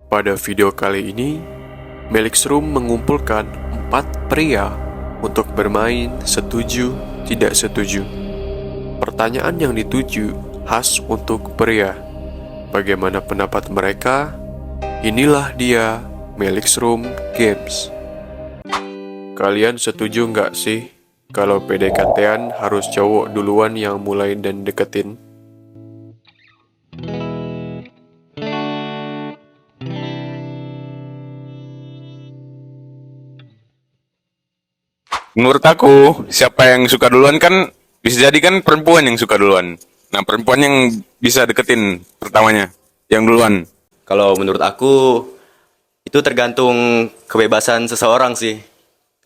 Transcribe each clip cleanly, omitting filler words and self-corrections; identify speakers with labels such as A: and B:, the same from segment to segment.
A: Pada video kali ini, Melix Room mengumpulkan 4 pria untuk bermain setuju tidak setuju. Pertanyaan yang dituju khas untuk pria. Bagaimana pendapat mereka? Inilah dia Melix Room Games. Kalian setuju nggak sih kalau PDKT-an harus cowok duluan yang mulai dan deketin?
B: Menurut aku, siapa yang suka duluan kan bisa jadi kan perempuan yang suka duluan. Nah, perempuan yang bisa deketin pertamanya, yang duluan.
C: Kalau menurut aku, itu tergantung kebebasan seseorang sih.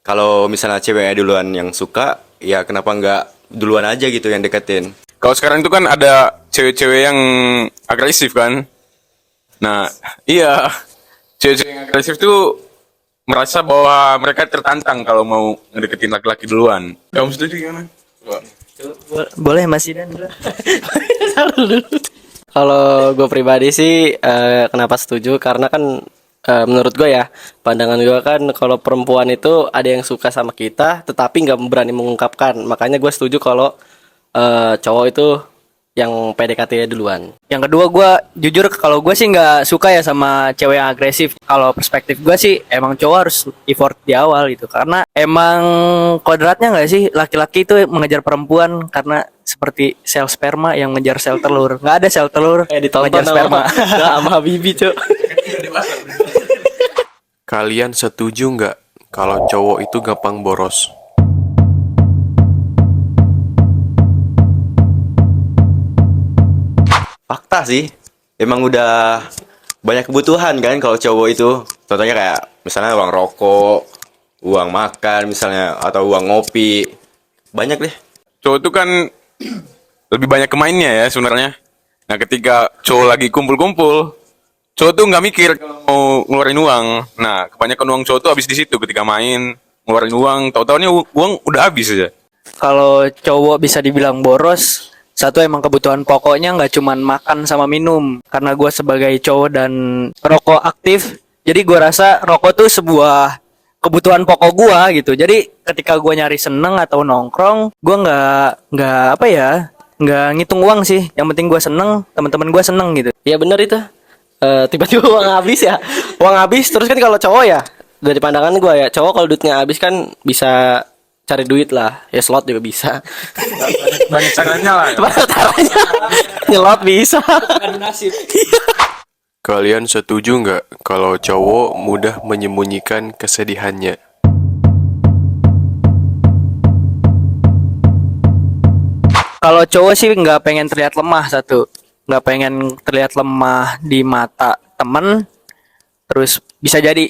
C: Kalau misalnya ceweknya duluan yang suka, ya kenapa nggak duluan aja gitu yang deketin.
B: Kalau sekarang itu kan ada cewek-cewek yang agresif kan. Nah, iya, cewek-cewek yang agresif tuh merasa bahwa mereka tertantang kalau mau ngedeketin laki-laki duluan. Kamu setuju gimana?
D: Boleh Mas Zidan dulu. Kalau gue pribadi sih kenapa setuju karena kan menurut gue ya pandangan gue kan kalau perempuan itu ada yang suka sama kita tetapi nggak berani mengungkapkan, makanya gue setuju kalau cowok itu yang PDKT duluan. Yang kedua, gue jujur kalau gue sih nggak suka ya sama cewek yang agresif. Kalau perspektif gue sih emang cowok harus effort di awal gitu, karena emang kodratnya nggak sih laki-laki itu mengejar perempuan karena seperti sel sperma yang mengejar sel telur. Nggak ada sel telur mengejar sperma. Nggak sama Habibi cuy.
A: Kalian setuju nggak kalau cowok itu gampang boros?
C: Fakta sih, emang udah banyak kebutuhan kan kalau cowok itu. Contohnya kayak misalnya uang rokok, uang makan misalnya, atau uang ngopi. Banyak deh.
B: Cowok itu kan lebih banyak ke mainnya ya sebenarnya. Nah, ketika cowok lagi kumpul-kumpul, cowok tuh nggak mikir kalau mau ngeluarin uang. Nah, kebanyakan uang cowok tuh habis di situ ketika main, ngeluarin uang, tahu-taunya uang udah habis aja.
D: Kalau cowok bisa dibilang boros, satu emang kebutuhan pokoknya nggak cuman makan sama minum. Karena gue sebagai cowok dan rokok aktif, jadi gue rasa rokok tuh sebuah kebutuhan pokok gue gitu. Jadi ketika gue nyari seneng atau nongkrong, gue nggak apa ya, nggak ngitung uang sih. Yang penting gue seneng, teman-teman gue seneng gitu. Ya bener itu. Tiba-tiba uang habis ya, uang habis. Terus kan kalau cowok ya, dari pandangan gue ya, cowok kalau duitnya habis kan bisa cari duit lah, ya slot juga bisa.
B: Banyak caranya lah.
D: Banyak caranya. Nyelot bisa.
A: Kalian setuju nggak kalau cowok mudah menyembunyikan kesedihannya?
D: Kalau cowok sih nggak pengen terlihat lemah, satu, nggak pengen terlihat lemah di mata temen. Terus bisa jadi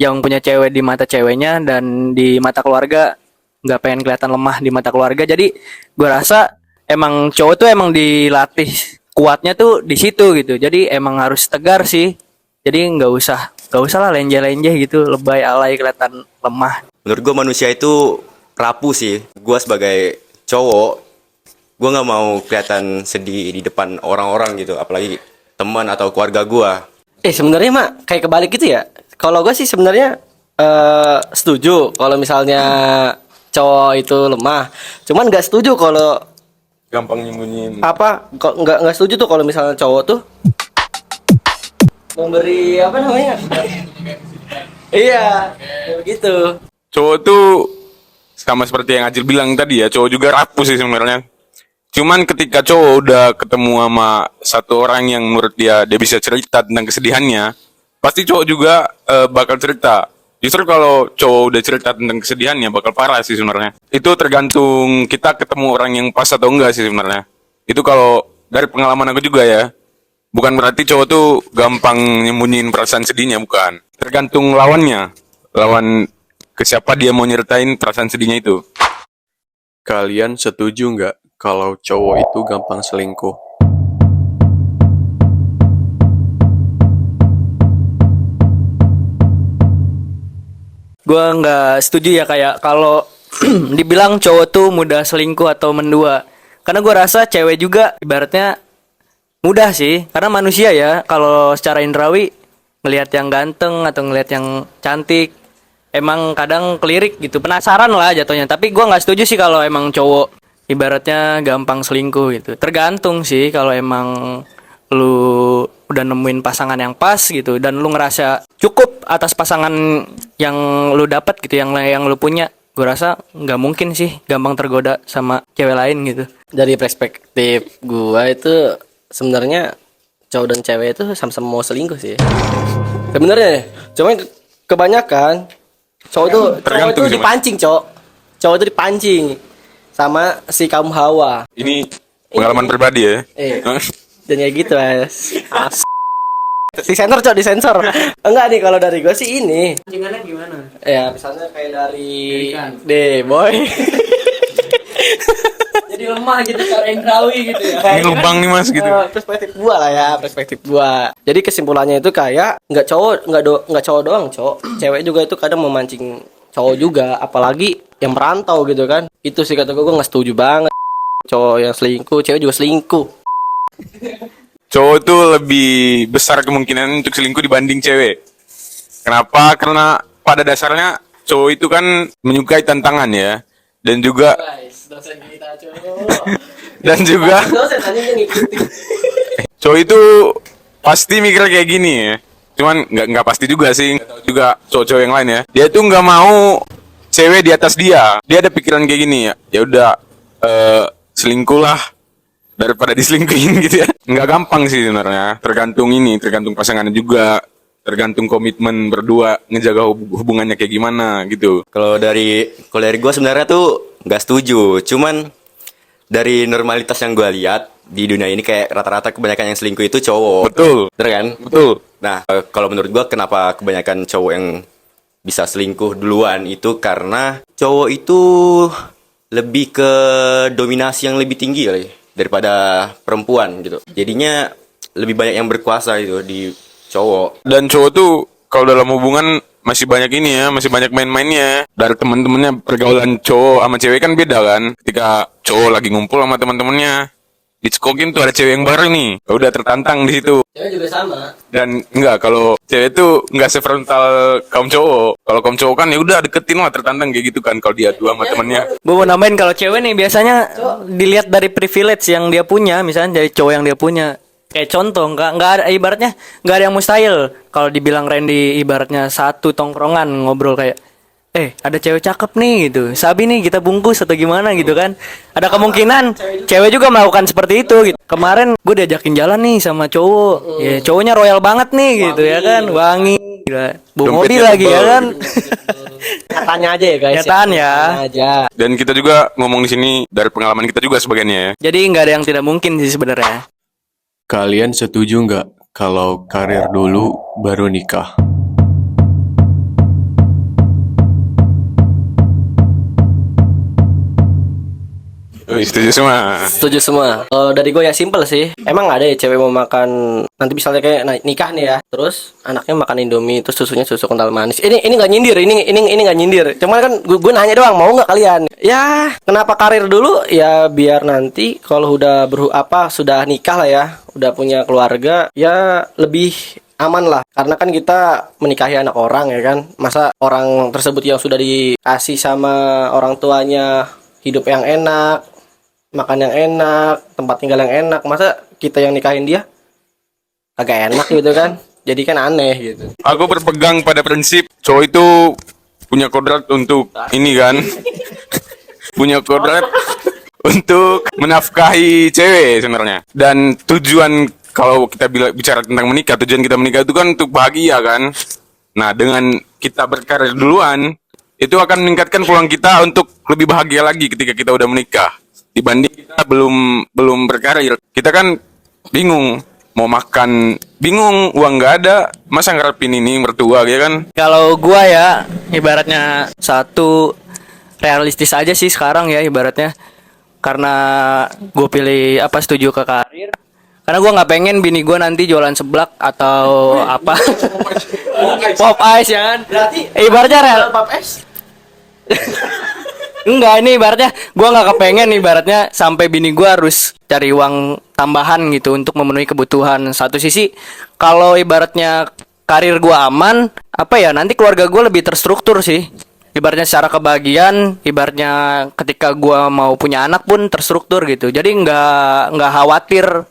D: yang punya cewek di mata ceweknya dan di mata keluarga nggak pengen kelihatan lemah di mata keluarga. Jadi gue rasa emang cowok tuh emang dilatih kuatnya tuh di situ gitu. Jadi emang harus tegar sih. Jadi nggak usah lah lenje-lenje gitu, lebay alay kelihatan lemah.
C: Menurut gue manusia itu rapuh sih. Gue sebagai cowok, gue nggak mau kelihatan sedih di depan orang-orang gitu, apalagi teman atau keluarga gue.
D: Sebenarnya mak kayak kebalik gitu ya. Kalau gue sih sebenarnya setuju kalau misalnya cowok itu lemah. Cuman nggak setuju kalau
B: Gampang nyembunyiin.
D: kok nggak setuju tuh kalau misalnya cowok tuh memberi apa namanya? Iya, begitu.
B: Cowok tuh sama seperti yang Ajil bilang tadi ya, cowok juga rapuh sih sebenarnya. Cuman ketika cowok udah ketemu sama satu orang yang menurut dia bisa cerita tentang kesedihannya, pasti cowok juga bakal cerita. Justru kalau cowok udah cerita tentang kesedihannya bakal parah sih sebenarnya. Itu tergantung kita ketemu orang yang pas atau enggak sih sebenarnya. Itu kalau dari pengalaman aku juga ya. Bukan berarti cowok tuh gampang nyembunyiin perasaan sedihnya, bukan. Tergantung lawannya. Lawan ke siapa dia mau nyeritain perasaan sedihnya itu.
A: Kalian setuju nggak kalau cowok itu gampang selingkuh?
D: Gue nggak setuju ya kayak kalau dibilang cowok tuh mudah selingkuh atau mendua. Karena gue rasa cewek juga ibaratnya mudah sih, karena manusia ya kalau secara indrawi
E: ngelihat yang ganteng atau ngelihat yang cantik, emang kadang kelirik gitu, penasaran lah jatuhnya. Tapi gua nggak setuju sih kalau emang cowok ibaratnya gampang selingkuh gitu. Tergantung sih, kalau emang lu udah nemuin pasangan yang pas gitu dan lu ngerasa cukup atas pasangan yang lu dapat gitu, yang lu punya, gue rasa nggak mungkin sih gampang tergoda sama cewek lain gitu.
D: Dari perspektif gua itu sebenarnya cowok dan cewek itu sama-sama mau selingkuh sih. Sebenarnya ya. Cuman kebanyakan cowok
B: Tergantung
D: itu
B: sih, Mas.
D: dipancing, Cok. Cowok itu dipancing sama si kaum hawa.
B: Ini pengalaman pribadi ya.
D: Dan kayak gitu, Mas. Disensor, Cok, disensor. Enggak nih, kalau dari gua sih ini.
E: Pancingannya gimana?
D: Ya, misalnya kayak dari
E: Ikan.
D: boy.
E: Jadi lemah gitu, cara indrawi gitu ya.
B: Ini lubang nih Mas gitu.
D: Perspektif gua lah ya, perspektif gua. Jadi kesimpulannya itu kayak nggak cowok doang, cowok. Cewek juga itu kadang memancing cowok juga, apalagi yang merantau gitu kan. Itu sih kata gua nggak setuju banget. Cowok yang selingkuh, cewek juga selingkuh.
B: Cowok tuh lebih besar kemungkinan untuk selingkuh dibanding cewek. Kenapa? Karena pada dasarnya cowok itu kan menyukai tantangan ya. Dan juga
D: Guys, dosen kita cowok.
B: dan juga
D: Dosen tadi ngikutin.
B: cowok itu pasti mikir kayak gini ya. Cuman nggak pasti juga sih. Nggak tahu juga cowok-cowok yang lain ya. Dia tuh nggak mau cewek di atas dia. Dia ada pikiran kayak gini ya. Ya udah selingkuh lah daripada diselingkuhin gitu ya. Nggak gampang sih sebenarnya. Tergantung pasangannya juga. Tergantung komitmen berdua ngejaga hubungannya kayak gimana gitu.
C: Kalau dari gue sebenarnya tuh nggak setuju. Cuman dari normalitas yang gue lihat di dunia ini kayak rata-rata kebanyakan yang selingkuh itu cowok.
B: Betul.
C: Bener kan?
B: Betul.
C: Nah, kalau menurut gue kenapa kebanyakan cowok yang bisa selingkuh duluan itu karena cowok itu lebih ke dominasi yang lebih tinggi kali daripada perempuan gitu. Jadinya lebih banyak yang berkuasa gitu di cowok.
B: Dan cowok tuh kalau dalam hubungan masih banyak ini ya, masih banyak main-mainnya. Dari teman-temannya, pergaulan cowok sama cewek kan beda kan. Ketika cowok lagi ngumpul sama teman-temannya, dicekokin tuh ada cewek yang baru nih. Ya udah tertantang di situ.
D: Cewek juga sama.
B: Dan enggak, kalau cewek tuh enggak sefrontal kaum cowok. Kalau kaum cowok kan ya udah deketin lah, tertantang kayak gitu kan kalau dia dua sama temannya.
E: Gue mau nambahin, kalau cewek nih biasanya dilihat dari privilege yang dia punya, misalnya dari cowok yang dia punya. Kayak contoh, nggak ada, ibaratnya nggak ada yang mustahil. Kalau dibilang Randy ibaratnya satu tongkrongan ngobrol kayak, ada cewek cakep nih gitu, sabi nih kita bungkus atau gimana gitu kan. Ada kemungkinan cewek juga melakukan seperti itu gitu. Kemarin gue diajakin jalan nih sama cowok, ya cowoknya royal banget nih gitu ya kan, wangi, gila. Bawa mobil
B: Dompetnya
E: lagi ya
B: tebal
E: kan.
D: Nyatanya aja ya guys.
E: Nyataan ya.
D: Nyatanya aja.
B: Dan kita juga ngomong di sini dari pengalaman kita juga sebagiannya ya.
E: Jadi nggak ada yang tidak mungkin sih sebenarnya.
A: Kalian setuju nggak kalau karir dulu baru nikah?
B: Setuju semua.
D: Setuju semua. Kalau dari gue ya simple sih. Emang ada ya cewek mau makan, nanti misalnya kayak nikah nih ya, terus anaknya makan Indomie, terus susunya susu kental manis. Ini nggak nyindir, ini nggak nyindir. Cuma kan gue nanya doang, mau nggak kalian? Ya, kenapa karir dulu? Ya biar nanti kalau udah sudah nikah lah ya, udah punya keluarga, ya lebih aman lah. Karena kan kita menikahi anak orang ya kan. Masa orang tersebut yang sudah dikasih sama orang tuanya hidup yang enak, makan yang enak, tempat tinggal yang enak, masa kita yang nikahin dia agak enak gitu kan? Jadi kan aneh gitu.
B: Aku berpegang pada prinsip cowok itu punya kodrat untuk ini kan. Punya kodrat untuk menafkahi cewek sebenarnya. Dan tujuan kalau kita bicara tentang menikah, tujuan kita menikah itu kan untuk bahagia kan. Nah, dengan kita berkarir duluan, itu akan meningkatkan peluang kita untuk lebih bahagia lagi ketika kita udah menikah. Dibanding kita belum berkarir. Kita kan bingung mau makan, bingung uang nggak ada, masa ngarepin ini mertua ya kan.
E: Kalau gua ya ibaratnya satu, realistis aja sih sekarang ya ibaratnya, karena gue pilih setuju ke karir karena gue nggak pengen bini gue nanti jualan seblak atau apa. Pop ice ya kan.
D: Berarti
E: Ibaratnya real
D: pop es.
E: enggak, ini ibaratnya gue nggak kepengen ibaratnya sampai bini gue harus cari uang tambahan gitu untuk memenuhi kebutuhan. Satu sisi kalau ibaratnya karir gue aman, apa ya, nanti keluarga gue lebih terstruktur sih. Ibaratnya secara kebahagiaan, ibaratnya ketika gue mau punya anak pun terstruktur gitu. Jadi nggak khawatir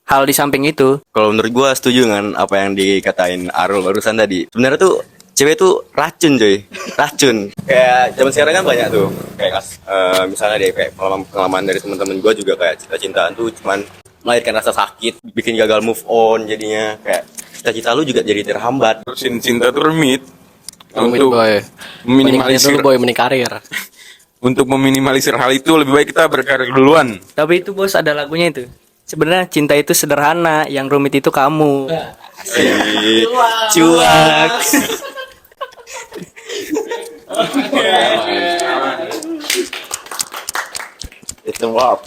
E: hal di samping itu.
C: Kalau menurut gua setuju dengan apa yang dikatain Arul barusan tadi. Sebenarnya tuh cewek tuh racun coy, racun. Kayak zaman sekarang kan banyak tuh, kayak misalnya deh kayak pengalaman dari teman-teman gua juga kayak cinta-cintaan tuh cuman melahirkan rasa sakit, bikin gagal move on jadinya kayak cita-cita lu juga jadi terhambat.
B: Terusin cinta tuh rumit.
D: Rumit,
B: Untuk
D: boy.
B: meminimalisir
D: Dulu boy, mending karir.
B: untuk meminimalisir hal itu lebih baik kita berkarir duluan.
E: Tapi itu bos ada lagunya itu. Sebenarnya cinta itu sederhana, yang rumit itu kamu.
C: Cuak. Itu wow.